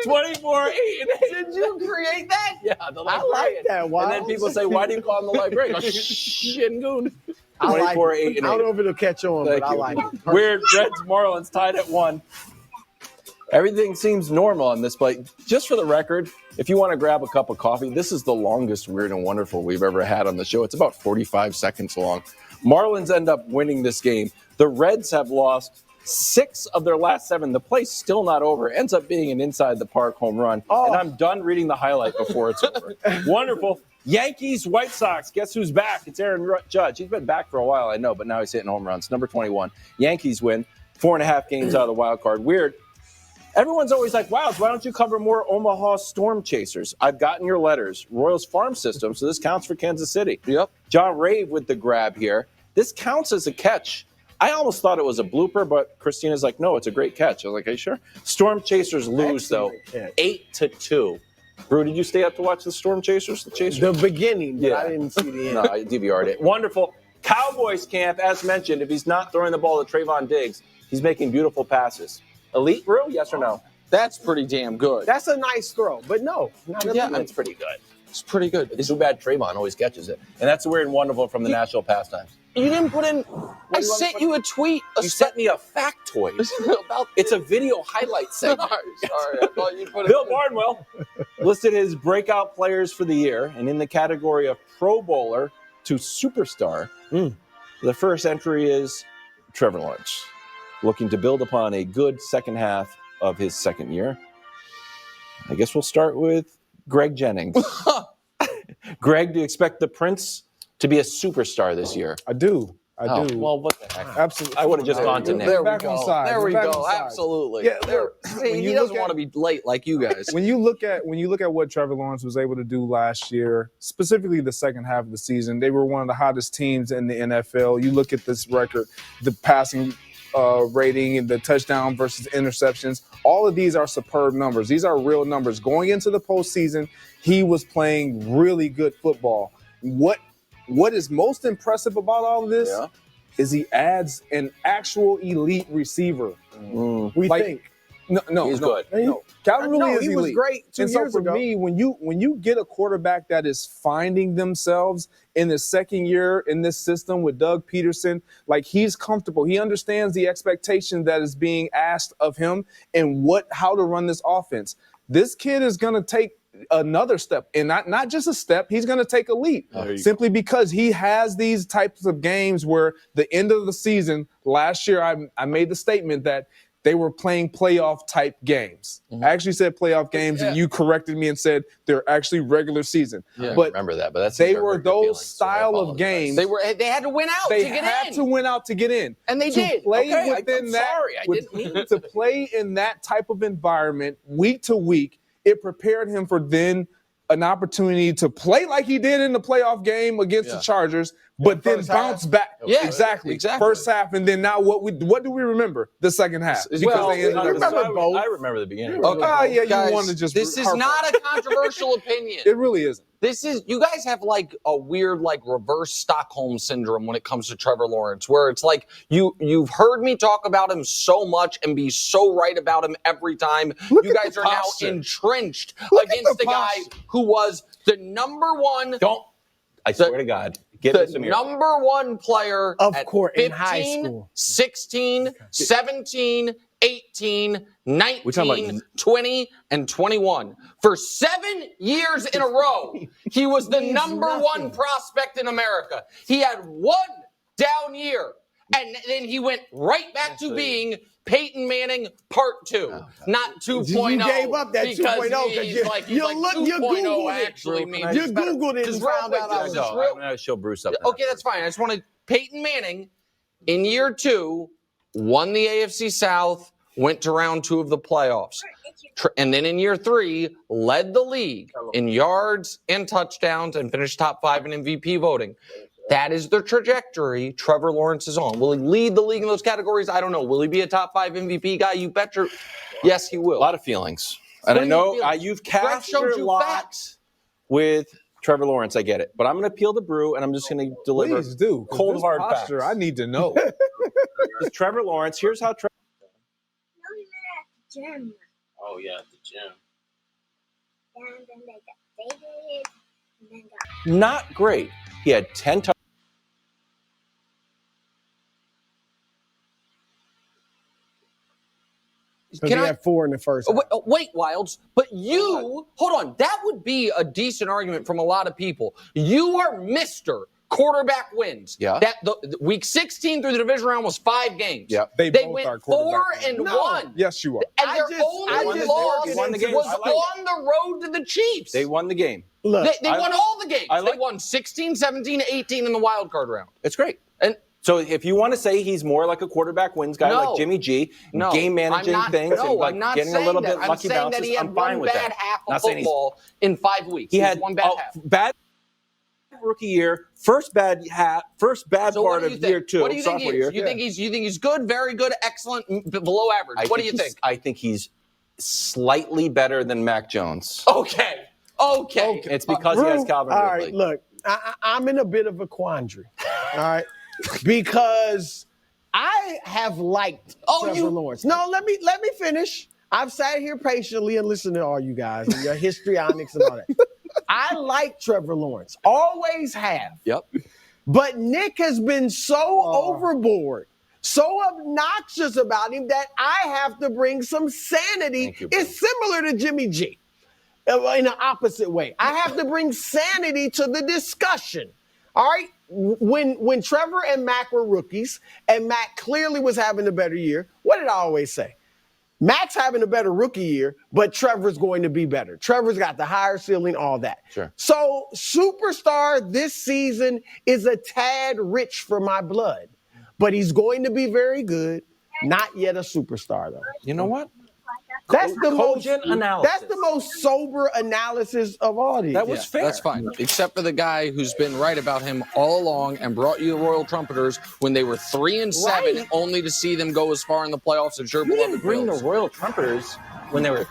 24, 8, and 8. Did you create that? Yeah, the librarian. I like that. Wow. And then people say, why do you call him the librarian? Shit and goon. I like 24, it. 8, and 8. I don't know if it'll catch on, Thank but you. I like it. Weird Reds Marlins tied at 1. Everything seems normal on this plate. Just for the record, if you want to grab a cup of coffee, this is the longest Weird and Wonderful we've ever had on the show. It's about 45 seconds long. Marlins end up winning this game. The Reds have lost 6 of their last 7. The play's still not over. It ends up being an inside the park home run. Oh. And I'm done reading the highlight before it's over. Wonderful. Yankees, White Sox. Guess who's back? It's Aaron Judge. He's been back for a while, I know, but now he's hitting home runs. Number 21. Yankees win 4.5 games out of the wild card. Weird. Everyone's always like, wow, why don't you cover more Omaha Storm Chasers? I've gotten your letters. Royals Farm System, so this counts for Kansas City. Yep. John Rave with the grab here. This counts as a catch. I almost thought it was a blooper, but Christina's like, no, it's a great catch. I was like, are you sure? Storm Chasers lose, though, 8-2. Brew, did you stay up to watch the Storm Chasers? The beginning, but I didn't see the end. No, I DVR'd it. Wonderful. Cowboys camp, as mentioned, if he's not throwing the ball to Trayvon Diggs, he's making beautiful passes. Elite, Brew, yes or no? That's pretty damn good. That's a nice throw, but no. It's pretty good. It's pretty good. It's too bad Trayvon always catches it. And that's Weird and Wonderful from the National Pastimes. You didn't put in. I sent you a tweet. You sent me a factoid. About It's a video highlight segment. Sorry, I thought you put it. Bill Barnwell listed his breakout players for the year, and in the category of Pro Bowler to Superstar, the first entry is Trevor Lawrence, looking to build upon a good second half of his second year. I guess we'll start with Greg Jennings. Greg, do you expect the Prince to be a superstar this year? I do. I do. Well, what the heck? Absolutely. I would have just gone to Nick. There we Back on go. sides. There we Back go. on sides. Absolutely. Yeah, See, he doesn't want to be late like you guys. When you look at what Trevor Lawrence was able to do last year, specifically the second half of the season, they were one of the hottest teams in the NFL. You look at this record, the passing rating and the touchdown versus interceptions. All of these are superb numbers. These are real numbers. Going into the postseason, he was playing really good football. What is most impressive about all of this is he adds an actual elite receiver. We think. No, He's good. No. Calvin really is he elite. was great 2 And so years for ago. me, when you get a quarterback that is finding themselves in his second year in this system with Doug Peterson, like he's comfortable. He understands the expectation that is being asked of him and how to run this offense. This kid is going to take another step, and not just a step. He's going to take a leap simply because he has these types of games where the end of the season last year, I made the statement that they were playing playoff type games. I actually said playoff games, and you corrected me and said they're actually regular season. I But remember that, but that's they were those style of games. They had to win out They to get had in. to win out to get in. And they to did. Play Okay, within I'm that, sorry. I didn't mean to play in that type of environment week to week. It prepared him for then an opportunity to play like he did in the playoff game against the Chargers, but then bounce back. Yeah, exactly. exactly. First half, and then now what do we remember? The second half. Well, they ended up- I remember the beginning. yeah, you Guys, want to just this is harp not on a controversial opinion. it really isn't. You guys have like a weird like reverse Stockholm syndrome when it comes to Trevor Lawrence, where it's like you've heard me talk about him so much and be so right about him every time. Look You at guys the are now posture. entrenched Look at against the the guy posture. who was the number one I swear to God. Give us the some number one player Of at course, 15, in high school. 16, 17, 18, 19, 20, and 21. For 7 years in a row, he was the number one prospect in America. He had one down year, and then he went right back to being Peyton Manning Part 2, not 2.0. You gave up that 2.0 because you 2.0 Googled it. actually means You it's better. Googled it Just and real found quick, out I was just I'm real- going to show Bruce up. Okay, that's fine. I just wanted Peyton Manning in year 2 won the AFC South, went to round 2 of the playoffs. And then in year 3, led the league in yards and touchdowns and finished top 5 in MVP voting. That is the trajectory Trevor Lawrence is on. Will he lead the league in those categories? I don't know. Will he be a top 5 MVP guy? You bet your... Yes, he will. A lot of feelings. And What I do you know feel? you've Greg cast showed your you lot facts. with Trevor Lawrence. I get it. But I'm going to peel the brew, and I'm just going to deliver Please do. 'Cause cold this hard posture, facts. I need to know. With Trevor Lawrence, here's how Trevor... Gym. Oh, yeah, at the gym. Not great. He had 10 touchdowns. Because he had 4 in the first half. Wait, Wilds, but you, hold on, that would be a decent argument from a lot of people. You are Mr. Quarterback wins. Yeah. That the week 16 through the division round was 5 games. Yeah. They both went are 4-1. Yes, you are. And their only loss won the game. was I like on the road to the Chiefs. They won the game. Look, They won all the games. I like- They won 16, 17, 18 in the wild card round. It's great. And So if you want to say he's more like a quarterback wins guy, No. like Jimmy G, no, game managing I'm not, things, no, and like I'm not getting a saying little that. bit I'm lucky saying bounces, that he had I'm fine one with bad that. half of Not saying he's- football in 5 weeks. He had one bad half. bad rookie year, first bad So what part do of you think? year 2, What do you think he sophomore is? year. You think he's good, very good, excellent, below average? What do you think? I think he's slightly better than Mac Jones. Okay. It's because he has Drew, Calvin all Ridley. right, look, I'm in a bit of a quandary, all right, because I have liked Trevor Lawrence. No, let me finish. I've sat here patiently and listened to all you guys and your histrionics and all that. I like Trevor Lawrence, always have. Yep. But Nick has been so overboard, so obnoxious about him that I have to bring some sanity. Thank you, bro. It's similar to Jimmy G in an opposite way. I have to bring sanity to the discussion. All right? When Trevor and Mac were rookies and Mac clearly was having a better year, what did I always say? Mac's having a better rookie year, but Trevor's going to be better. Trevor's got the higher ceiling, all that. Sure. So superstar this season is a tad rich for my blood, but he's going to be very good. Not yet a superstar, though. You know what? That's the Cogent analysis. That's the most sober analysis of all these. That was fair. That's fine. Except for the guy who's been right about him all along and brought you the Royal Trumpeters when they were 3-7, Right. only to see them go as far in the playoffs as your You beloved didn't bring the Bills. Royal Trumpeters when they were